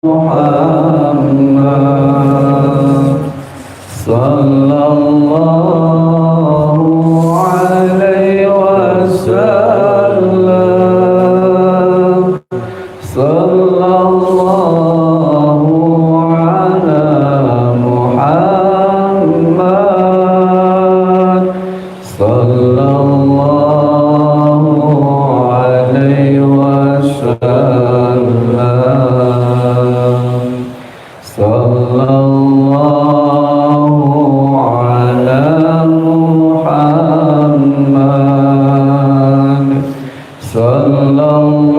Muhammad sallallahu alaihi wasallam sallallahu ala Muhammad sallallahu alaihi wasallam sallallahu ala Muhammad sallallahu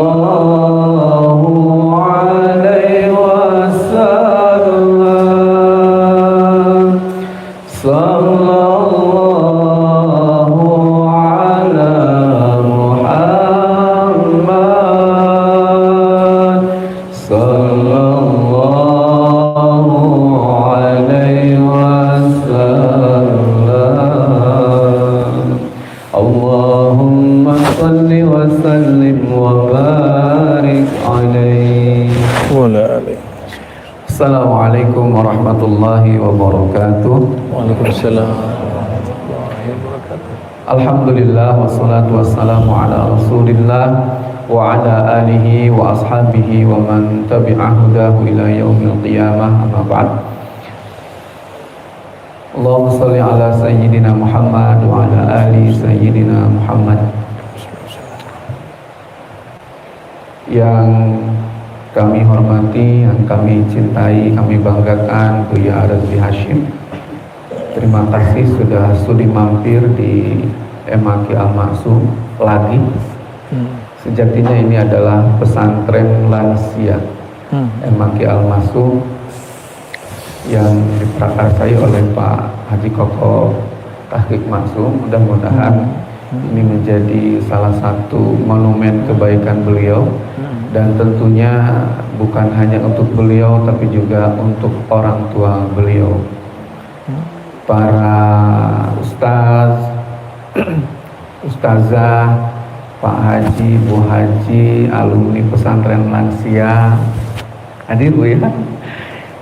alaihi wasallam sallallahu ala Muhammad sallallahu alaihi wasallam. Allahumma salli wa sallim wa barik alaihi wa ala alihi. Assalamualaikum warahmatullahi wabarakatuh. Waalaikumsalam warahmatullahi wabarakatuh. Alhamdulillah wassalatu wassalamu ala Rasulillah wa ala alihi wa ashabihi wa man tabi'a hudahu ila yaumil qiyamah, amma ba'd. Allahumma salli ala sayyidina Muhammad wa ala ali sayyidina Muhammad. Yang kami hormati, yang kami cintai, kami banggakan Buya Razli Hashim. Terima kasih sudah sudi mampir di MAQ Al-Maksum lagi. Sejatinya ini adalah pesantren lansia MAQ Al-Maksum yang diprakarsai oleh Pak Haji Koko Tahqiq Maksum. Mudah-mudahan ini menjadi salah satu monumen kebaikan beliau, dan tentunya bukan hanya untuk beliau tapi juga untuk orang tua beliau, para ustaz, ustazah, Pak Haji, Bu Haji, alumni pesantren lansia. Hadir Bu ya?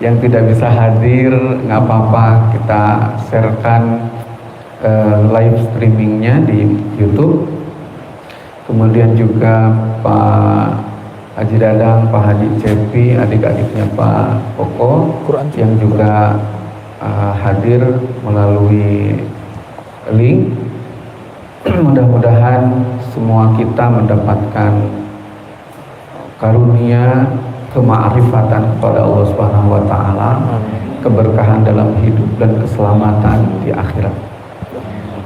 Yang tidak bisa hadir nggak apa-apa, kita sharekan live streamingnya di YouTube. Kemudian juga Pak Haji Dadang, Pak Haji Cepi, adik-adiknya Pak Koko yang juga hadir melalui link. Mudah-mudahan semua kita mendapatkan karunia kema'rifatan kepada Allah Subhanahu wa taala, keberkahan dalam hidup dan keselamatan di akhirat.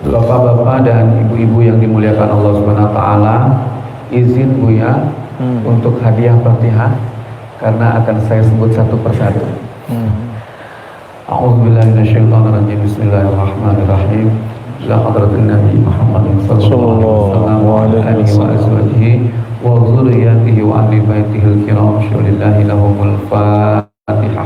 Bapak-bapak dan ibu-ibu yang dimuliakan Allah Subhanahu wa taala, izin Buya untuk hadiah Fatihah karena akan saya sebut satu persatu. A'udzubillahi minasyaitonirrajim. Bismillahirrahmanirrahim. Ila hadratin Nabi Muhammad sallallahu alaihi wa azwajihi wa dzurriyyatihi wa ahli baitihi al-kiram. Syulillahi lahumul Fatihah.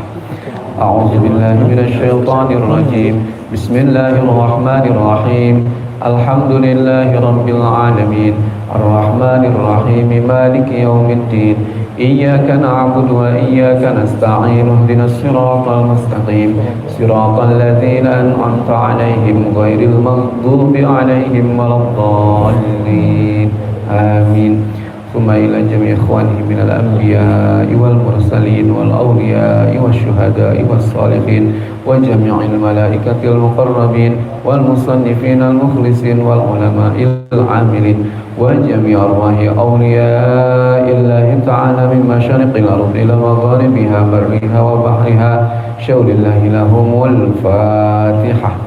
A'udzubillahi minasyaitonirrajim. Bismillahirrahmanirrahim. Alhamdulillahi rabbil alamin. Ar-Rahmanir Rahim. Maliki yaumiddin. Iyyaka na'budu wa iyyaka nasta'in. Ihdinas siratal mustaqim. Siratal ladzina an'amta 'alaihim ghairil maghdubi 'alaihim waladdallin. Amin. Thumma ila jami' ikhwanihi minal anbiya'i wal mursalin wal awliya'i wasyuhada'i was salihin wa jami'il malaikatil muqarrabin wal musannifin al mukhlisin wal ulama'il amilin wa jami' arwahi awliya'illahi ta'ala min masyariqil ardi ila magharibiha barriha wa bahriha. Syaulillahi lahumul Fatihah.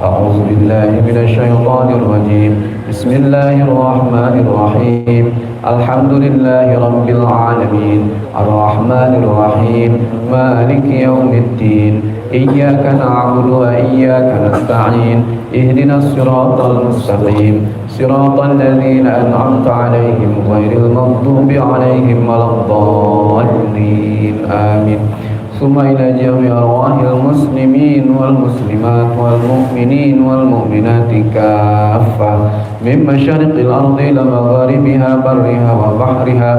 A'udzu billahi minasyaitonir rajim. Bismillahirrahmanir rahim. Alhamdulillahi rabbil alamin. Ar-Rahmanir Rahim. Maliki yaumiddin. Iyyaka na'budu wa iyyaka nasta'in. Ihdinas siratal mustaqim. Siratal ladzina an'amta 'alaihim ghairil maghdubi 'alaihim waladdallin. Amin. ثم إلى جميع أرواح المسلمين والمسلمات والمؤمنين والمؤمنات كافة من مشارق الأرض إلى مغاربها برها وبحرها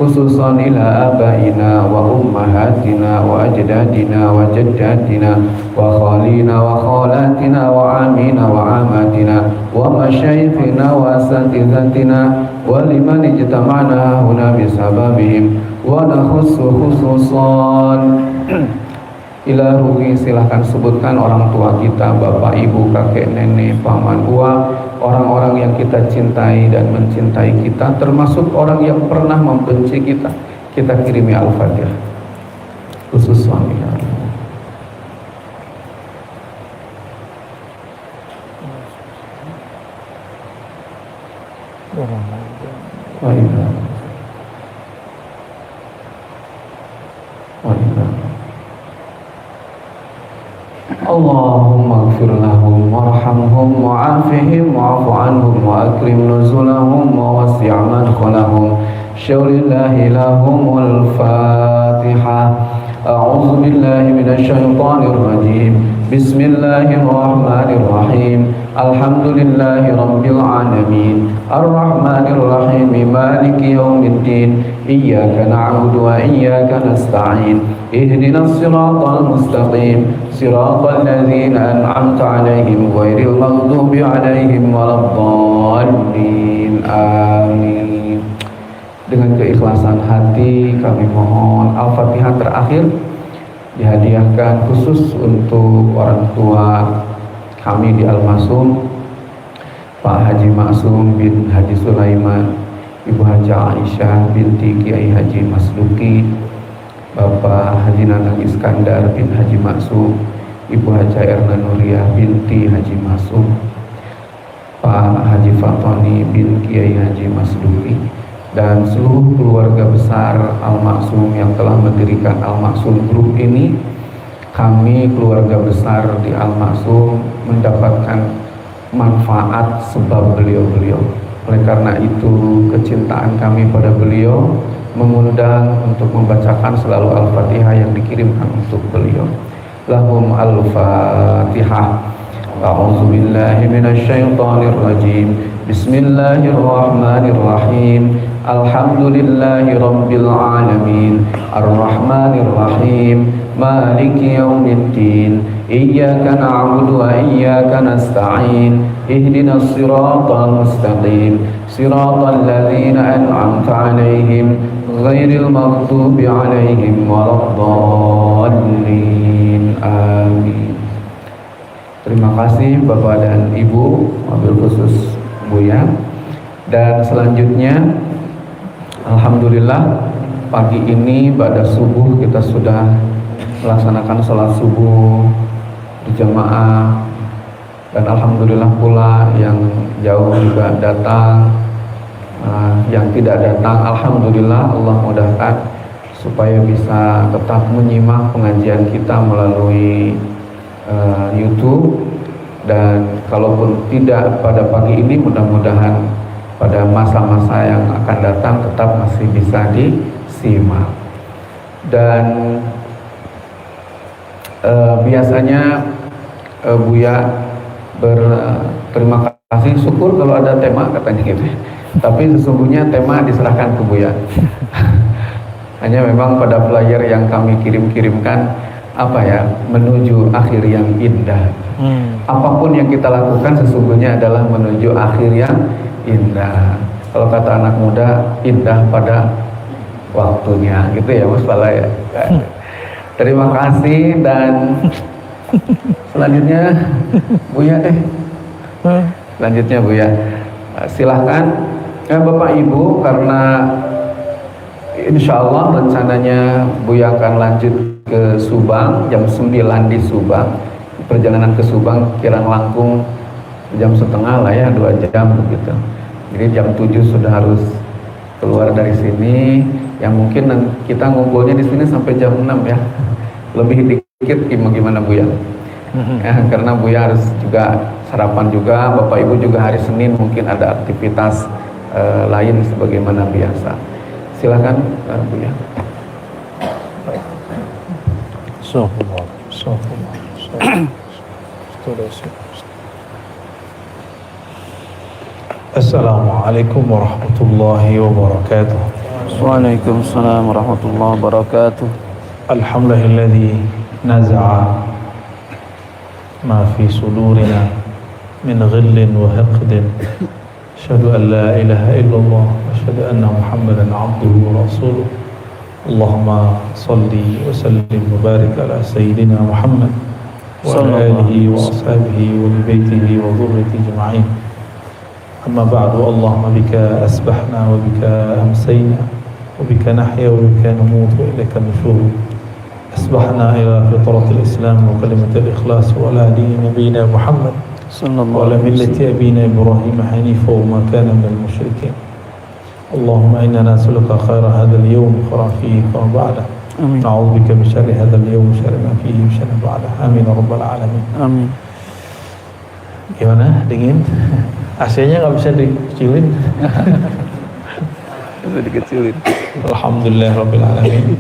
خصوصا إلى آبائنا وأمهاتنا وأجدادنا وجداتنا وخالينا وخالاتنا وعامينا وعاماتنا ومشايخنا وأساتذتنا ولمن اجتمعنا هنا بسببهم ونخص خصوصا ila ruhi. Silahkan sebutkan orang tua kita, bapak, ibu, kakek, nenek, paman, uang, orang-orang yang kita cintai dan mencintai kita, termasuk orang yang pernah membenci kita. Kita kirimi Al-Fatihah khusus suami. Allahumma ighfir lahum warhamhum wa'afihim wa'fu anhum wa akrim nuzulahum wa wasi' madkhalahum syaulillahi lahumul Fatihah. A'udzu billahi minasy syaithanir rajim. Bismillahirrahmanirrahim. Alhamdulillahi rabbil alamin. Arrahmanir rahim. Maliki yaumiddin. Iyyaka na'budu wa iyyaka nasta'in. Ihdinas siratal mustaqim. Siratal ladzina an'amta 'alaihim ghairil maghdubi 'alaihim waladdallin. Amin. Dengan keikhlasan hati kami mohon Al-Fatihah terakhir dihadiahkan khusus untuk orang tua kami di Al-Masum, Pak Haji Maksum bin Haji Sulaiman, Ibu Haji Aisyah binti Kiai Haji Masduki, Bapak Haji Nanang Iskandar bin Haji Maksum, Ibu Haji Erna Nuriyah binti Haji Maksum, Pak Haji Fatoni bin Kiai Haji Masduki, dan seluruh keluarga besar Al-Maksum yang telah mendirikan Al-Maksum Group ini. Kami keluarga besar di Al-Maksum mendapatkan manfaat sebab beliau-beliau. Oleh karena itu kecintaan kami pada beliau mengundang untuk membacakan selalu Al-Fatihah yang dikirimkan untuk beliau. Lahum Al-Fatihah. A'udzu billahi minasy syaithanir rajim. Bismillahirrahmanirrahim. Alhamdulillahi rabbil alamin. Ar-Rahmanir Rahim. Maliki yaumiddin. Iyyaka na'budu wa iyyaka nasta'in. Ihdinas siratal mustaqim. Siratal ladzina an'amta 'alaihim ghairil maghdubi 'alaihim waladdallin. Amin. Terima kasih Bapak dan Ibu, wabil khusus Buya. Dan selanjutnya alhamdulillah pagi ini pada subuh kita sudah melaksanakan sholat subuh berjamaah, dan alhamdulillah pula yang jauh juga datang, yang tidak datang alhamdulillah Allah mudahkan supaya bisa tetap menyimak pengajian kita melalui YouTube. Dan kalaupun tidak pada pagi ini, mudah-mudahan pada masa-masa yang akan datang tetap masih bisa disimak. Dan biasanya Buya berterima kasih, syukur kalau ada tema katanya gitu. Tapi sesungguhnya tema diserahkan ke Buya. Hanya memang pada flyer yang kami kirimkan menuju akhir yang indah. Apapun yang kita lakukan sesungguhnya adalah menuju akhir yang indah. Kalau kata anak muda, indah pada waktunya, gitu ya Mas Pala ya. Terima kasih. Dan selanjutnya Buya selanjutnya Buya silahkan Bapak Ibu, karena insya Allah rencananya Buya akan lanjut ke Subang jam 9 di Subang. Perjalanan ke Subang kirang langkung jam setengah lah ya, 2 jam begitu. Jadi jam 7 sudah harus keluar dari sini. Yang mungkin kita ngumpulnya di sini sampai jam 6 ya. Lebih dikit gimana Buya? Karena Buya harus juga sarapan juga, Bapak Ibu juga hari Senin mungkin ada aktivitas lain sebagaimana biasa. Silakan Buya. Astagfirullah. Astagfirullah. Assalamualaikum warahmatullahi wabarakatuh. Waalaikumsalam warahmatullahi wabarakatuh. Alhamdulillahilladzi naza'a ma fi sudurina min ghillin wa hiqdin. Asyhadu an la ilaha illallah wa asyhadu anna Muhammadan abduhu wa rasuluh. Allahumma salli wa sallim wa barik ala sayyidina Muhammad wa ala alihi wa ashabihi wa li baitihi wa dhurriyyatihi ajma'in. Amma ba'du, Allahumma bika asbahna wa bika amsayna wa bika nahya wa bika namut wa ilaika nushur. Asbahna ila fitratil Islam wa kalimatil ikhlas wa ala dini nabiyina Muhammad wa ala millati abina Ibrahim hanifa wa ma kana minal musyrikin. Allahumma inna nas'aluka khaira hadzal yawm khairan fihi wa ba'da. Amin. Na'udzubika min syarri hadzal yawm syarri ma fihi wa syarri ba'da. Amin ya rabbal alamin. Amin. Gimana? Dingin? AC-nya nggak bisa dikecilin? Bisa dikecilin. Alhamdulillah rabbil alamin.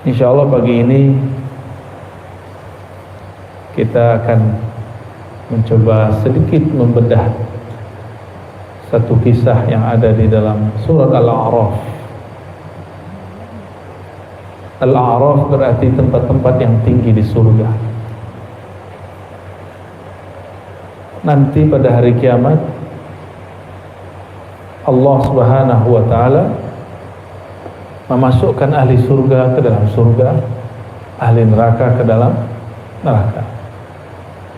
Insyaallah pagi ini kita akan mencoba sedikit membedah satu kisah yang ada di dalam surat Al-A'raf. Al-A'raf berarti tempat-tempat yang tinggi di surga. Nanti pada hari kiamat Allah Subhanahu wa taala memasukkan ahli surga ke dalam surga, ahli neraka ke dalam neraka.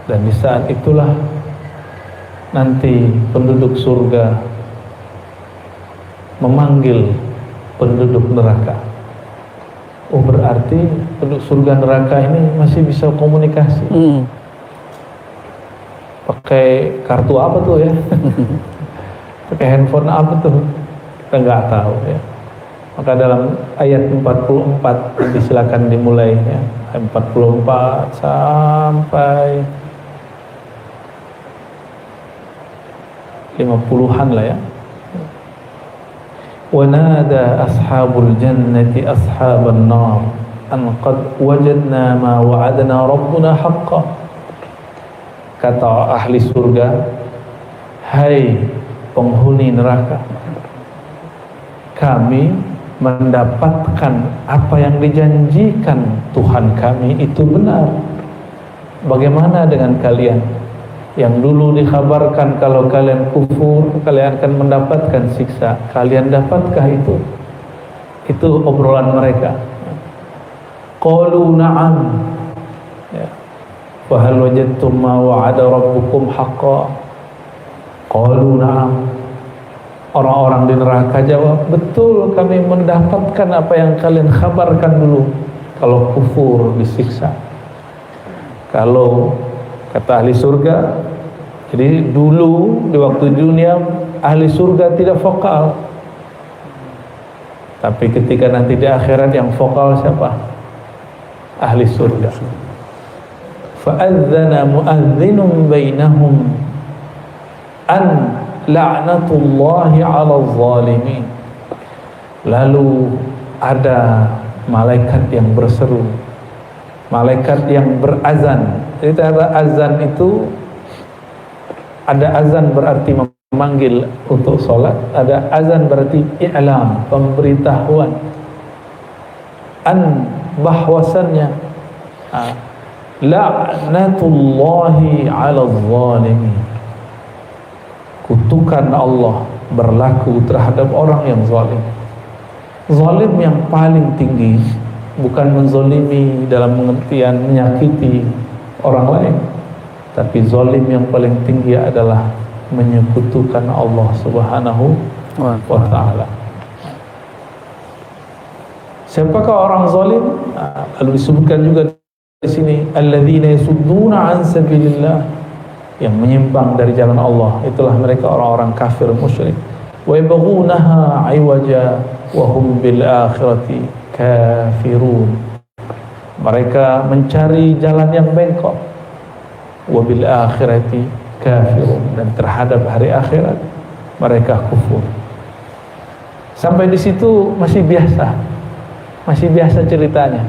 Dan di saat itulah nanti penduduk surga memanggil penduduk neraka. Oh, berarti penduduk surga neraka ini masih bisa komunikasi. Pakai kartu apa tuh ya? Pakai handphone apa tuh? Kita nggak tahu ya. Maka dalam ayat 44 nanti silakan dimulai ya. Ayat 44 sampai 50-an lah ya. وَنَادَى أَصْحَابُ الْجَنَّةِ أَصْحَابَ النَّارِ أَنْ قَدْ وَجَدْنَا مَا وَعَدَنَا رَبُّنَا حَقًّا. Kata ahli surga, hai penghuni neraka, kami mendapatkan apa yang dijanjikan Tuhan kami itu benar. Bagaimana dengan kalian yang dulu dikhabarkan kalau kalian kufur kalian akan mendapatkan siksa? Kalian dapatkah itu? Itu obrolan mereka. Qalu na'am ya. Fa hal wajadtum ma wa'ada rabbukum haqqan? Qalu na'am. Orang-orang di neraka jawab, betul, kami mendapatkan apa yang kalian kabarkan dulu. Kalau kufur disiksa. Kalau kata ahli surga, jadi dulu di waktu dunia ahli surga tidak vokal, tapi ketika nanti di akhirat yang vokal siapa? Ahli surga. Fa'adzana mu'adzinun bainahum an la'natullahi 'alal zalimin. Lalu ada malaikat yang berseru, malaikat yang berazan. Jadi ada azan itu, ada azan berarti memanggil untuk sholat, ada azan berarti i'lam, pemberitahuan. An, bahwasannya la'natullahi 'alal zalimin, kutukan Allah berlaku terhadap orang yang zalim. Zalim yang paling tinggi bukan menzalimi dalam pengertian menyakiti orang lain, tapi zalim yang paling tinggi adalah menyekutukan Allah Subhanahu wa ta'ala. Siapakah orang zalim? Lalu disebutkan juga di sini, alladzina yasudduna an sabilillah, yang menyimpang dari jalan Allah. Itulah mereka orang-orang kafir musyrik. Wa yabghunaha 'iwaja wa hum bil akhirati kafirun. Mereka mencari jalan yang bengkok. Wa bil akhirati kafirun, dan terhadap hari akhirat mereka kufur. Sampai di situ masih biasa ceritanya.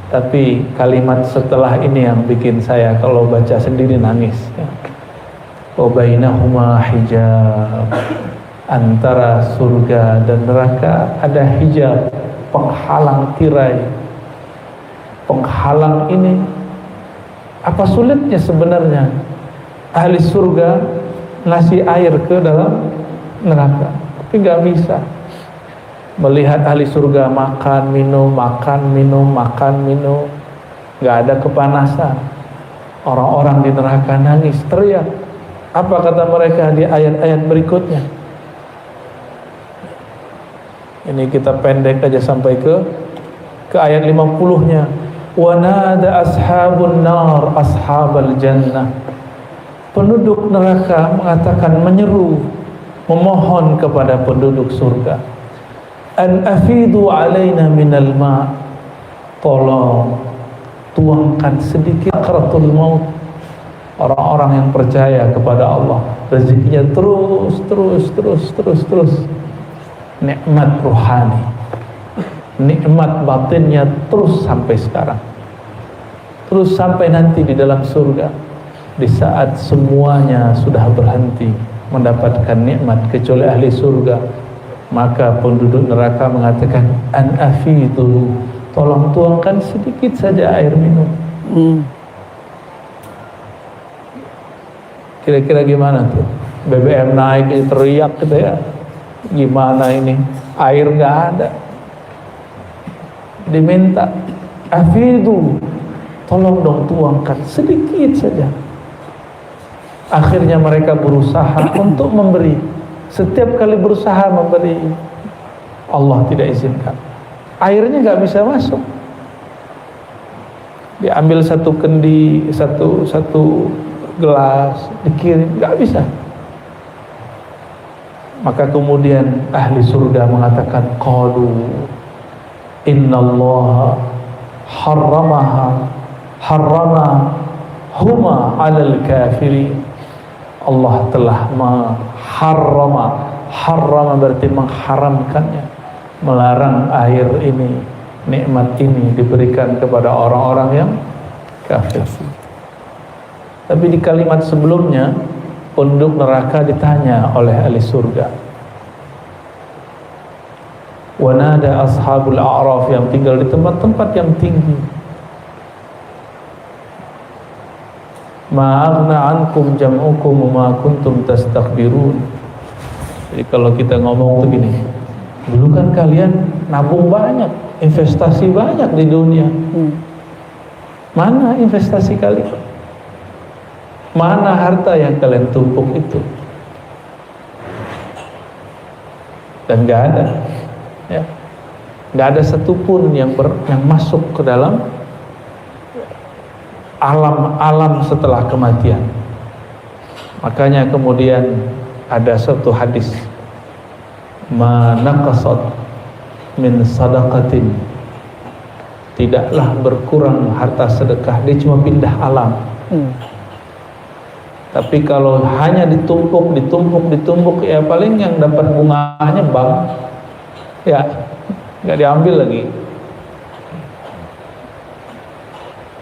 Tapi kalimat setelah ini yang bikin saya kalau baca sendiri nangis. Wa bainahuma hijab, antara surga dan neraka ada hijab, penghalang tirai. Penghalang ini apa sulitnya sebenarnya ahli surga ngasih air ke dalam neraka, tapi nggak bisa. Melihat ahli surga makan minum, nggak ada kepanasan. Orang-orang di neraka nangis, teriak. Apa kata mereka di ayat-ayat berikutnya? Ini kita pendek aja sampai ke ayat 50-nya. Wa nada ashabun nar ashabal jannah. Penduduk neraka mengatakan, menyeru, memohon kepada penduduk surga, an afidu alaina minal ma', tolong tuangkan sedikit sakaratul maut. Orang-orang yang percaya kepada Allah, rezekinya terus, nikmat rohani, nikmat batinnya terus sampai sekarang, terus sampai nanti di dalam surga. Di saat semuanya sudah berhenti mendapatkan nikmat kecuali ahli surga, maka penduduk neraka mengatakan, an afidu, tolong tuangkan sedikit saja air minum. Kira-kira gimana tuh? BBM naik, teriak gitu ya. Gimana ini? Air nggak ada. Diminta, afidu, tolong dong tuangkan sedikit saja. Akhirnya mereka berusaha untuk memberi. Setiap kali berusaha memberi, Allah tidak izinkan. Airnya nggak bisa masuk. Diambil satu kendi, satu gelas, dikirim, nggak bisa. Maka kemudian ahli surga mengatakan, qalu innallaha harrama huma 'alal kafirin. Allah telah harrama berarti mengharamkannya, melarang air ini, nikmat ini diberikan kepada orang-orang yang kafir. Tapi di kalimat sebelumnya, penduduk neraka ditanya oleh ahli surga. Wa nada ashabul a'raf, yang tinggal di tempat-tempat yang tinggi, ma aghna ankum jam'ukum ma kuntum tastakbirun. Jadi kalau kita ngomong tuh gini, dulu kan kalian nabung banyak, investasi banyak di dunia. Mana investasi kalian? Mana harta yang kalian tumpuk itu? Dan nggak ada, ya, nggak ada satupun yang masuk ke dalam alam setelah kematian. Makanya kemudian ada satu hadis, ma naqasat min sadaqatin, tidaklah berkurang harta sedekah, dia cuma pindah alam. Tapi kalau hanya ditumpuk, ya paling yang dapat bunganya bank, ya nggak diambil lagi.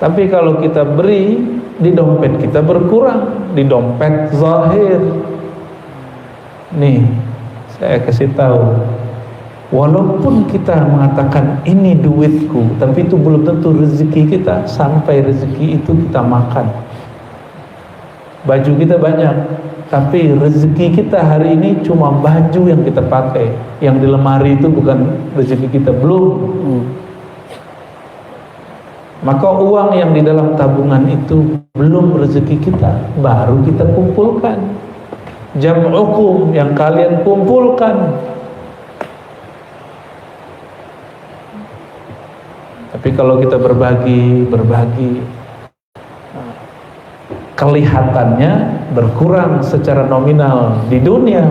Tapi kalau kita beri, di dompet kita berkurang, di dompet zahir. Nih, saya kasih tahu, walaupun kita mengatakan ini duitku, tapi itu belum tentu rezeki kita. Sampai rezeki itu kita makan. Baju kita banyak, tapi rezeki kita hari ini cuma baju yang kita pakai. Yang di lemari itu bukan rezeki kita, belum. Maka uang yang di dalam tabungan itu belum rezeki kita, baru kita kumpulkan. Jam'ukum, yang kalian kumpulkan. Tapi kalau kita berbagi, kelihatannya berkurang secara nominal di dunia,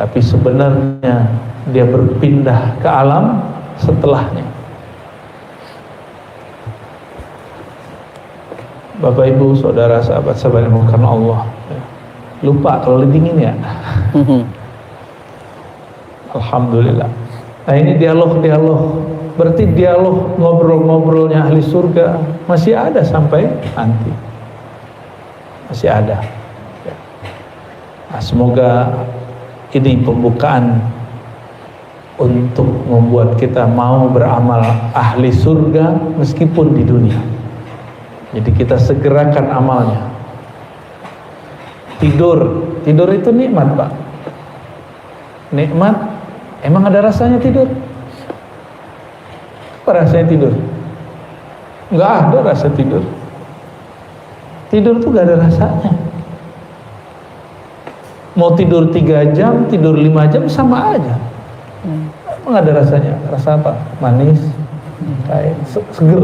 tapi sebenarnya dia berpindah ke alam setelahnya. Bapak Ibu, saudara, sahabat-sahabat yang dimuliakan Allah, lupa kalau dingin ya. Alhamdulillah. Nah ini dialog. Berarti dialog ngobrol-ngobrolnya ahli surga masih ada sampai nanti. Masih ada. Nah, semoga ini pembukaan untuk membuat kita mau beramal ahli surga meskipun di dunia. Jadi kita segerakan amalnya. Tidur itu nikmat, Pak. Nikmat. Emang ada rasanya tidur? Apa rasanya tidur? Nggak ada rasa tidur. Tidur tuh gak ada rasanya. Mau tidur 3 jam, tidur 5 jam sama aja. Emang ada rasanya? Rasa apa? Manis, kayak seger.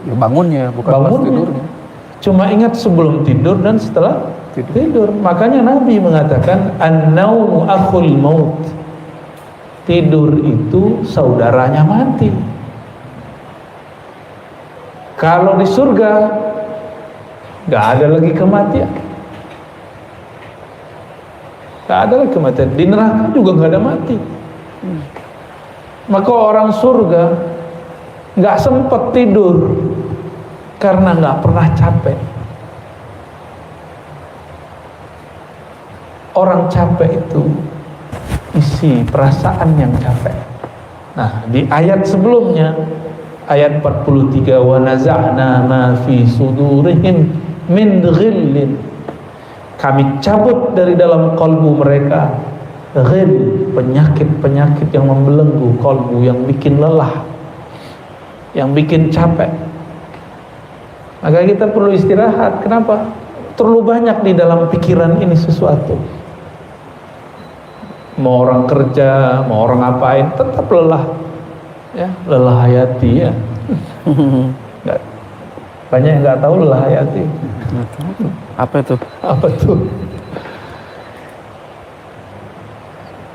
Ya, bangunnya bukan pas tidurnya. Cuma ingat sebelum tidur dan setelah tidur. Makanya Nabi mengatakan an-naumu akhul maut. Tidur itu saudaranya mati. Kalau di surga gak ada lagi kematian. Gak ada lagi kematian. Di neraka juga gak ada mati. Maka orang surga gak sempat tidur karena gak pernah capek. Orang capek itu isi perasaan yang capek. Nah, di ayat sebelumnya, ayat 43, wa naza'na ma fi sudurihim min ghillin. Kami cabut dari dalam kalbu mereka ghil, penyakit-penyakit yang membelenggu kalbu, yang bikin lelah, yang bikin capek. Maka kita perlu istirahat. Kenapa? Terlalu banyak di dalam pikiran ini sesuatu. Mau orang kerja, mau orang ngapain, tetap lelah. Ya, lelah hayati ya. Banyak yang nggak tahu lelah hayati. Apa itu? Apa tuh?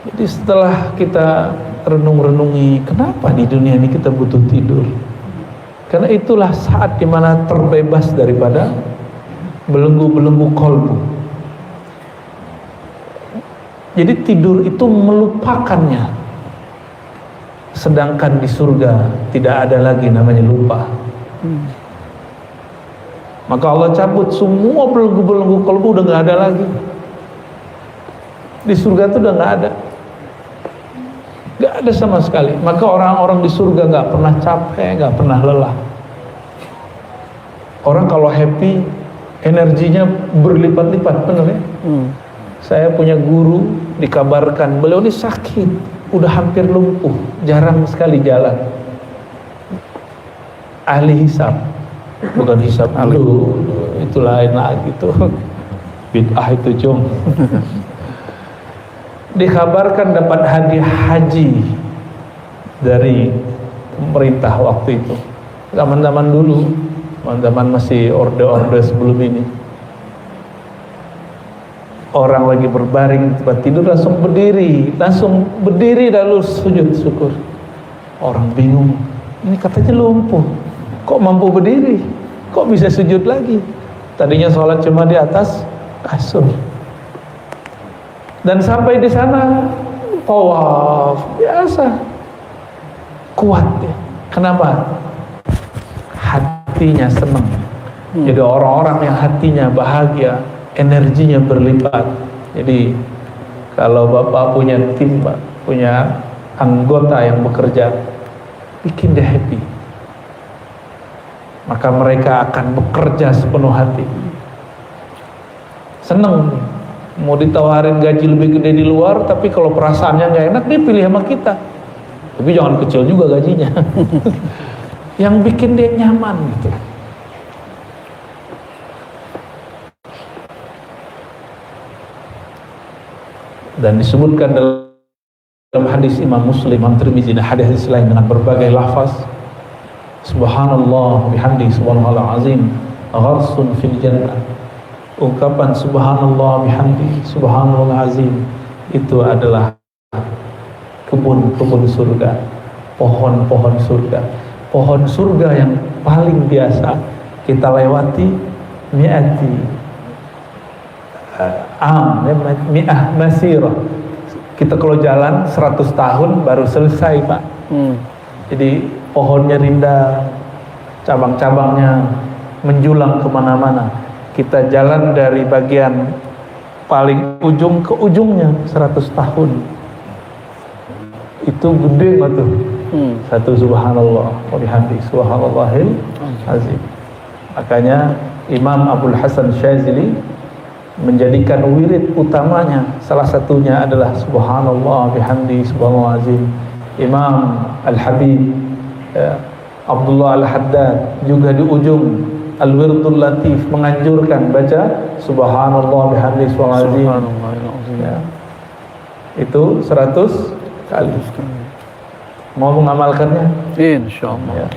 Jadi setelah kita renung-renungi, kenapa di dunia ini kita butuh tidur? Karena itulah saat dimana terbebas daripada belenggu-belenggu kolbu. Jadi tidur itu melupakannya. Sedangkan di surga tidak ada lagi namanya lupa. Maka Allah cabut semua belenggu-belenggu kolbu, udah gak ada lagi. Di surga itu udah gak ada. Gak ada sama sekali. Maka orang-orang di surga gak pernah capek, gak pernah lelah. Orang kalau happy, energinya berlipat-lipat, benar ya? Saya punya guru, dikabarkan beliau ini sakit, udah hampir lumpuh, jarang sekali jalan. Ahli hisab, bukan hisab dulu, itu lain lagi tuh. Bid'ah itu cum. Dikabarkan dapat hadiah haji dari pemerintah waktu itu. Zaman-zaman dulu, zaman masih orde-orde sebelum ini. Orang lagi berbaring, tiba tidur langsung berdiri lalu sujud syukur. Orang bingung, ini katanya lumpuh, kok mampu berdiri, kok bisa sujud lagi? Tadinya sholat cuma di atas kasur. Dan sampai di sana tawaf biasa, kuat ya. Kenapa? Hatinya senang. Jadi orang-orang yang hatinya bahagia, energinya berlipat. Jadi kalau Bapak punya tim, punya anggota yang bekerja, bikin dia happy, maka mereka akan bekerja sepenuh hati. Seneng, mau ditawarin gaji lebih gede di luar, tapi kalau perasaannya nggak enak, dia pilih sama kita. Tapi jangan kecil juga gajinya. Yang bikin dia nyaman gitu. Dan disebutkan dalam hadis Imam Muslim, Imam Tirmidzi, dan hadis lain dengan berbagai lafaz, subhanallah bihamdi subhanallah azim gharsun fil jannah. Ungkapan subhanallah bihamdi subhanallah azim itu adalah kebun-kebun surga, pohon-pohon surga. Pohon surga yang paling biasa kita lewati mi'ah masirah, Kita kalau jalan 100 tahun baru selesai, Pak. Jadi pohonnya rindang, cabang-cabangnya menjulang kemana-mana. Kita jalan dari bagian paling ujung ke ujungnya 100 tahun. Itu gede nggak tuh? Satu subhanallah wa bihamdi subhanallahil azim. Makanya Imam Abdul Hasan Syazili menjadikan wirid utamanya, salah satunya adalah subhanallah bihamdi subhanallah azim. Imam Al-Habib Abdullah Al-Haddad juga di ujung Al-Wirdul Latif menganjurkan baca subhanallah bihamdi subhanallah azim. Ya. Itu 100 kali. Mau mengamalkannya? Insyaallah. Ya.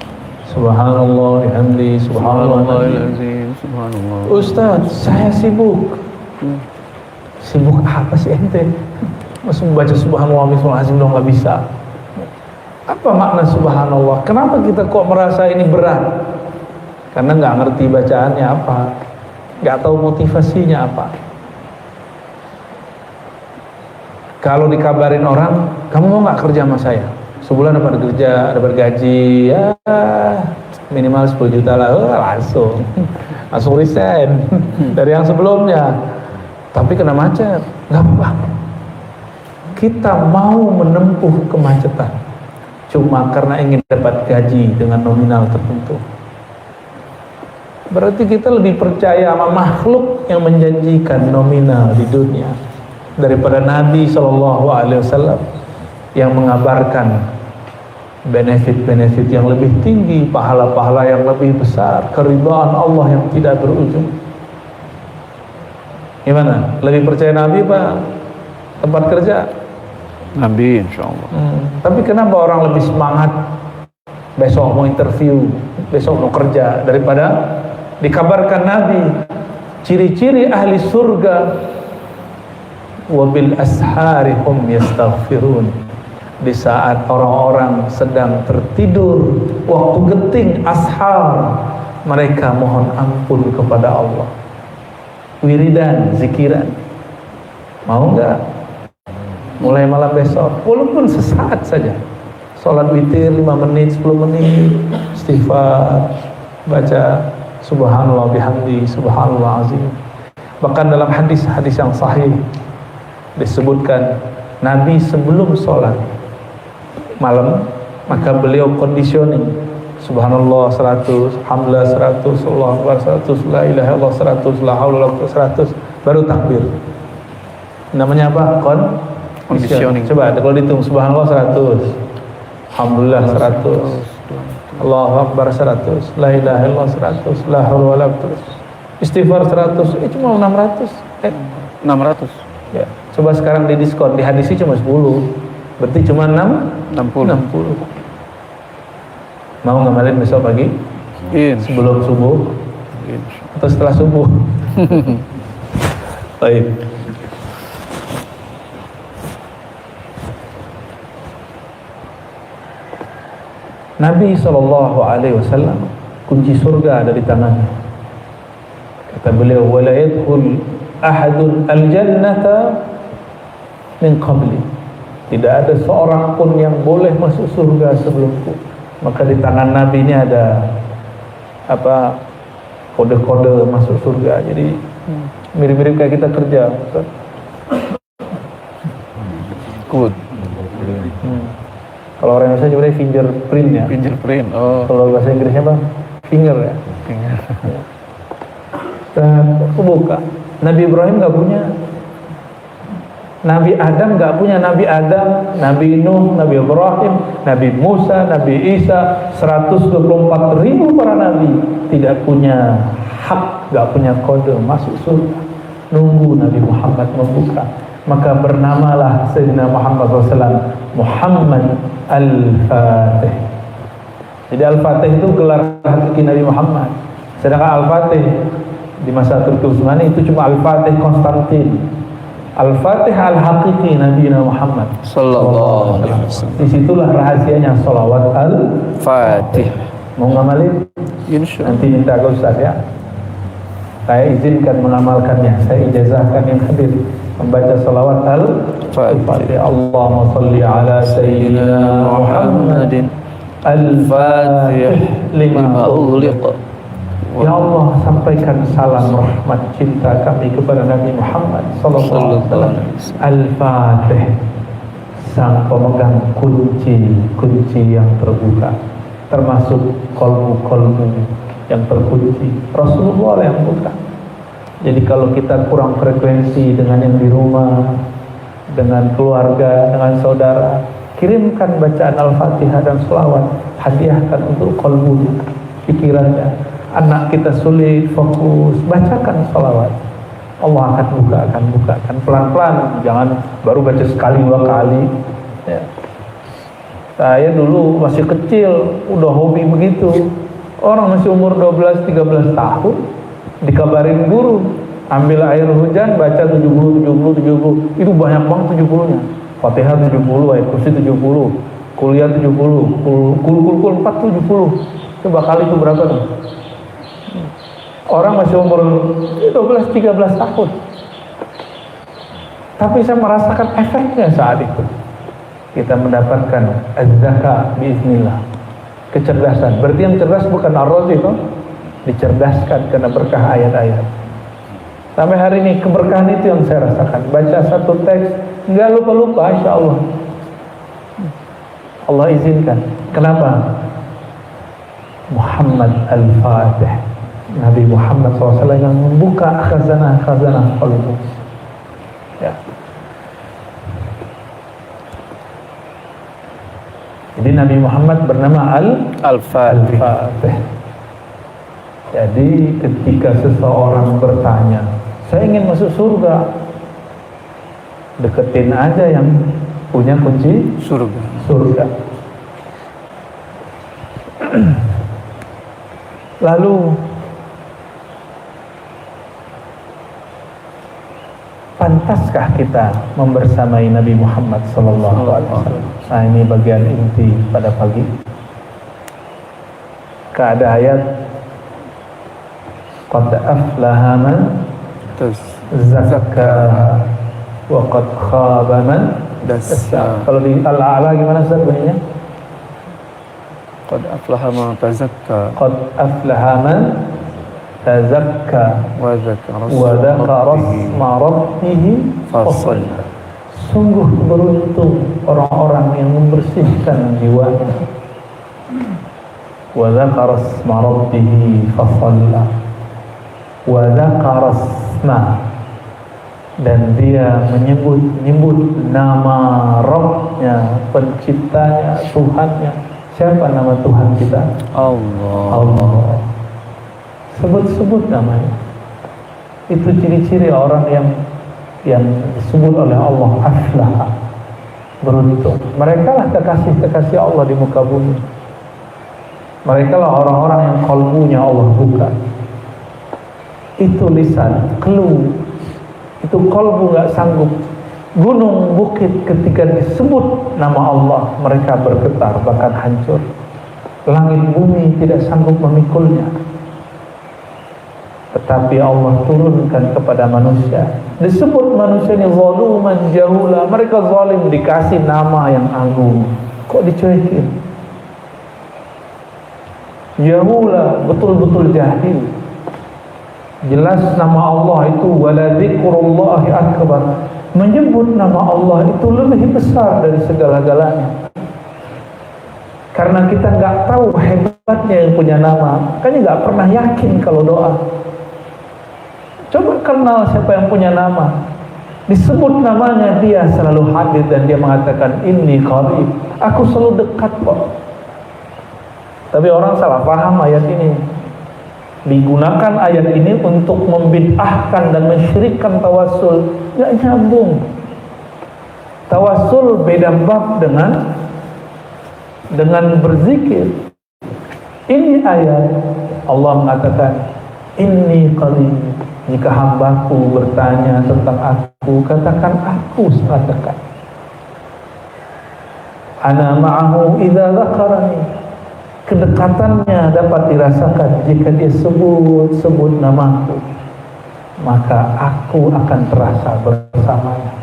Subhanallah bihamdi subhanallah azim. Subhanallah. Ustaz, saya sibuk. Sibuk apa sih ente? Masuk baca subhanallah bihamdi azim dong, nggak bisa. Apa makna subhanallah? Kenapa kita kok merasa ini berat? Karena nggak ngerti bacaannya apa, nggak tahu motivasinya apa. Kalau dikabarin orang, kamu mau nggak kerja sama saya? Sebulan dapat kerja, dapat gaji, ya minimal 10 juta lah, langsung resign dari yang sebelumnya. Tapi kena macet, nggak apa-apa. Kita mau menempuh kemacetan cuma karena ingin dapat gaji dengan nominal tertentu. Berarti kita lebih percaya sama makhluk yang menjanjikan nominal di dunia daripada Nabi SAW yang mengabarkan benefit-benefit yang lebih tinggi, pahala-pahala yang lebih besar, keridhaan Allah yang tidak berujung. Gimana? Lebih percaya Nabi Pak? Tempat kerja? Nabi insyaallah. Tapi kenapa orang lebih semangat besok mau interview, besok mau kerja daripada dikabarkan Nabi ciri-ciri ahli surga wabil ashari hum yastaghfirun, di saat orang-orang sedang tertidur waktu geting ashar mereka mohon ampun kepada Allah, wiridan, zikiran. Mau enggak? Mulai malam besok walaupun sesaat saja, sholat witir 5 menit, 10 menit, istighfar, baca subhanallah bihamdi subhanallah azim. Bahkan dalam hadis-hadis yang sahih disebutkan Nabi sebelum sholat malam maka beliau conditioning subhanallah 100, alhamdulillah 100, Allahu akbar 100, la ilaha illallah 100, la haula wala quwwata 100, baru takbir. Namanya apa? Conditioning. Coba kalau dihitung subhanallah 100, alhamdulillah 100, Allahu akbar 100, la ilaha illallah 100, la haula wala quwwata, istighfar 100, cuma 600. 600. Ya, coba sekarang di diskon, di hadisnya cuma 10, berarti cuma 60. Mau ngamalin besok pagi? Sebelum subuh? Atau setelah subuh? Baik. Nabi SAW kunci surga ada di tangannya. Kata beliau, wala yadkhul ahadun al-jannata min qabli. Tidak ada seorang pun yang boleh masuk surga sebelumku. Maka di tangan Nabi ini ada apa, kode-kode masuk surga. Jadi mirip-mirip kayak kita kerja. Good. Kalau orang Indonesia sebenarnya fingerprint ya. Fingerprint. Oh. Kalau bahasa Inggrisnya apa? Finger ya. Finger. Dan aku buka. Nabi Ibrahim nggak punya. Nabi Adam nggak punya. Nabi Adam, Nabi Nuh, Nabi Ibrahim, Nabi Musa, Nabi Isa, 124.000 para nabi tidak punya hak, nggak punya kode masuk surga. Nunggu Nabi Muhammad membuka. Maka bernamalah Sayyidina Muhammad SAW Muhammad Al-Fatih. Jadi Al-Fatih itu gelar hakiki Nabi Muhammad. Sedangkan Al-Fatih di masa Turki Utsmani itu cuma Al-Fatih Konstantin. Al-Fatih Al-Hakiki Nabi Muhammad Sallallahu alaihi wasallam. Disitulah rahasianya salawat Al-Fatih. Mau ngamalin? Insyaallah. Nanti minta ke Ustaz ya. Saya izinkan mengamalkannya. Saya ijazahkan yang hadir. membaca salawat al-Fatihah. Allahumma salli ala sayyidina Muhammadin al-Fatih lima ughliq. Ya Allah, sampaikan salam rahmat cinta kami kepada Nabi Muhammad sallallahu alaihi wasallam al-Fatih, sang pemegang kunci yang terbuka, termasuk kolbu yang terkunci. Rasulullah yang buka. Jadi kalau kita kurang frekuensi dengan yang di rumah, dengan keluarga, dengan saudara, kirimkan bacaan Al-Fatihah dan selawat, hadiahkan untuk kolbunya, pikirannya. Anak kita sulit fokus, bacakan selawat. Allah akan bukakan pelan-pelan, jangan baru baca sekali 2 kali. Ya. Saya dulu masih kecil, udah hobi begitu. Orang masih umur 12-13 tahun, dikabarin guru, ambil air hujan, baca 70. Itu banyak banget 70-nya. Fatihah 70, ayat kursi 70, kuliah 70, kul 4 70. Coba kali itu berapa tuh? Orang masih umur 12-13 tahun. Tapi saya merasakan efeknya saat itu. Kita mendapatkan az-zaka biiznillah, kecerdasan. Berarti yang cerdas bukan ar-razi itu, dicerdaskan karena berkah ayat-ayat. Sampai hari ini keberkahan itu yang saya rasakan. Baca satu teks nggak lupa-lupa, insya Allah. Allah izinkan. Kenapa? Muhammad al-Fatih, Nabi Muhammad SAW yang membuka khazanah qalbu. Ya. Jadi Nabi Muhammad bernama Al-Fatih. Jadi ketika seseorang bertanya, saya ingin masuk surga, deketin aja yang punya kunci surga. Lalu pantaskah kita membersamai Nabi Muhammad sallallahu alaihi wasallam? Nah, ini bagian inti pada pagi. Ada ayat qad aflaha man zakkaha wa qad khaba man dassaha. Kalau di Al-A'la gimana Ustaz bunyinya? Qad aflaha man tazakka. Qad aflaha man tazakka Wa dzakara asma rabbih fasalla. Sungguh beruntung orang-orang yang membersihkan jiwanya. Wa dzakara asma rabbih fasalla. Wa dzakara asma, dan dia menyebut nama Rabbnya, penciptanya, Tuhannya. Siapa nama Tuhan kita? Allah. Sebut-sebut namanya. Itu ciri-ciri orang yang disebut oleh Allah aflah, beruntung. Mereka lah kekasih Allah di muka bumi. Mereka lah orang-orang yang kalbunya Allah buka. Itu lisan, keluh. Itu kalbu gak sanggup. Gunung, bukit ketika disebut nama Allah, mereka bergetar, bahkan hancur. Langit bumi tidak sanggup memikulnya. Tetapi Allah turunkan kepada manusia. Disebut manusia ini zaluman jahula. Mereka zalim, dikasih nama yang agung. Kok dicuekin? Jahula, betul-betul jahil. Jelas nama Allah itu wala dzikrullahi akbar. Menyebut nama Allah itu lebih besar dari segala-galanya. Karena kita nggak tahu hebatnya yang punya nama, makanya nggak pernah yakin kalau doa. Coba kenal siapa yang punya nama. Disebut namanya, dia selalu hadir dan dia mengatakan inni qarib. Aku selalu dekat kok. Tapi orang salah paham ayat ini. Digunakan ayat ini untuk membid'ahkan dan mensyirikkan tawassul. Nggak nyambung. Tawassul beda bab dengan berzikir. Ini ayat Allah mengatakan inni qarib. Jika hambaku bertanya tentang aku, katakan aku sangat dekat. Ana ma'ahu idza dzakarani. Kedekatannya dapat dirasakan jika dia sebut namaku, maka aku akan terasa bersama. bersamanya.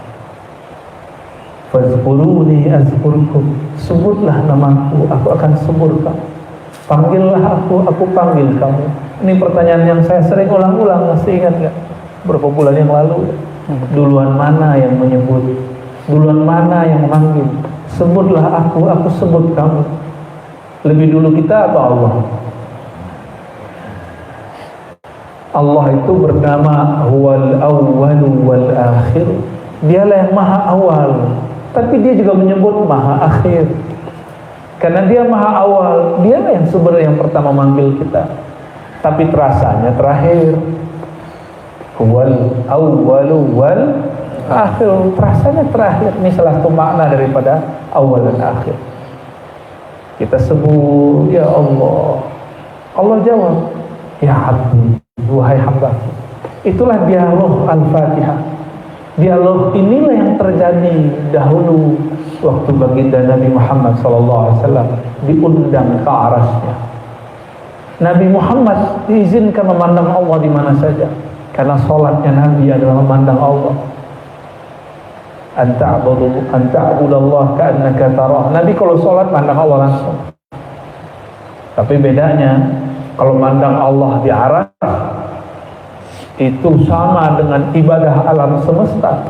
Fazkuruni azkurkum, sebutlah namaku, aku akan sebut kamu. Panggillah aku panggil kamu. Ini pertanyaan yang saya sering ulang-ulang, masih ingat nggak? Berapa bulan yang lalu? Duluan mana yang menyebut? Duluan mana yang memanggil? Sebutlah aku sebut kamu. Lebih dulu kita atau Allah? Allah itu bernama Huwal Awwalu wal Akhir. Dialah yang maha awal, tapi dia juga menyebut maha akhir. Karena dia maha awal, dia yang sebenarnya yang pertama manggil kita, tapi terasanya terakhir. Huwal awwalu wal akhir, terasanya terakhir. Ini salah satu makna daripada awal dan akhir. Kita sebut ya Allah, Allah jawab ya abdi, wahai hamba. Itulah dialog Al-Fatihah. Dialog inilah yang terjadi dahulu waktu baginda Nabi Muhammad SAW diundang ke arasnya. Nabi Muhammad diizinkan memandang Allah di mana saja, karena sholatnya Nabi adalah memandang Allah. Anta'budallah ka'annaka tarah. Nabi kalau sholat mandang Allah langsung. Tapi bedanya kalau mandang Allah di aras itu sama dengan ibadah alam semesta.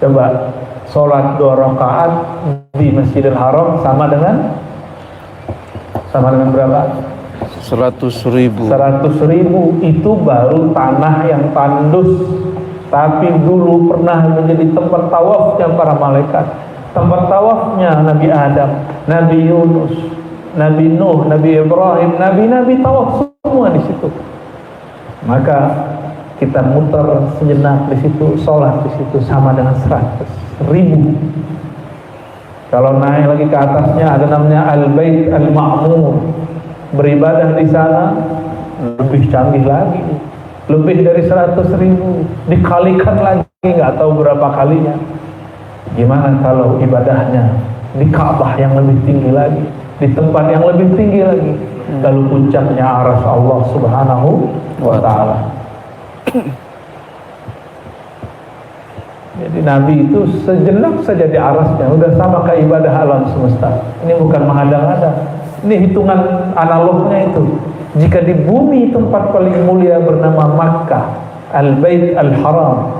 Coba sholat 2 rakaat di Masjidil Haram sama dengan berapa? 100.000. 100.000. Itu baru tanah yang tandus, tapi dulu pernah menjadi tempat tawafnya para malaikat, tempat tawafnya Nabi Adam, Nabi Yunus, Nabi Nuh, Nabi Ibrahim, nabi-nabi tawaf semua di situ. Maka kita muter sejenak di situ, sholat di situ sama dengan 100.000. Kalau naik lagi ke atasnya ada namanya Al-Bait Al-Ma'mur. Beribadah di sana lebih canggih lagi, lebih dari 100.000, dikalikan lagi nggak tahu berapa kalinya. Gimana kalau ibadahnya di Ka'bah yang lebih tinggi lagi, di tempat yang lebih tinggi lagi, lalu puncaknya aras Allah Subhanahu wa Ta'ala. Jadi Nabi itu sejenak saja di arasnya udah sama kayak ibadah alam semesta. Ini bukan menghadang-hadang, ini hitungan analognya itu. Jika di bumi tempat paling mulia bernama Makkah, Al-Bait Al-Haram,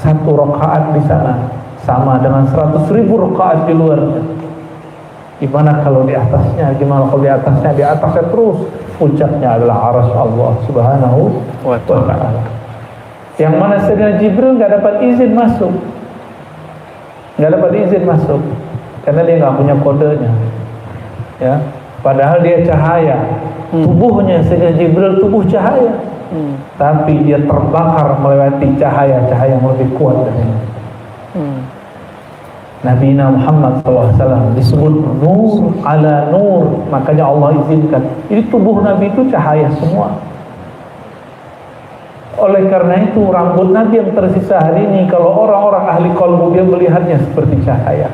1 rakaat di sana sama dengan 100.000 rakaat di luarnya. Gimana kalau di atasnya? Gimana kalau di atasnya? Di atasnya terus puncaknya adalah aras Allah Subhanahu wa Ta'ala. Yang mana Sayyidina Jibril nggak dapat izin masuk, karena dia nggak punya kodenya, ya. Padahal dia cahaya, tubuhnya Sayyidina Jibril tubuh cahaya, tapi dia terbakar melewati cahaya-cahaya yang lebih kuat dari ini. Nabi Muhammad SAW disebut nur ala nur, makanya Allah izinkan. Jadi tubuh Nabi itu cahaya semua. Oleh karena itu rambut Nabi yang tersisa hari ini, kalau orang-orang ahli qalbu dia melihatnya seperti cahaya.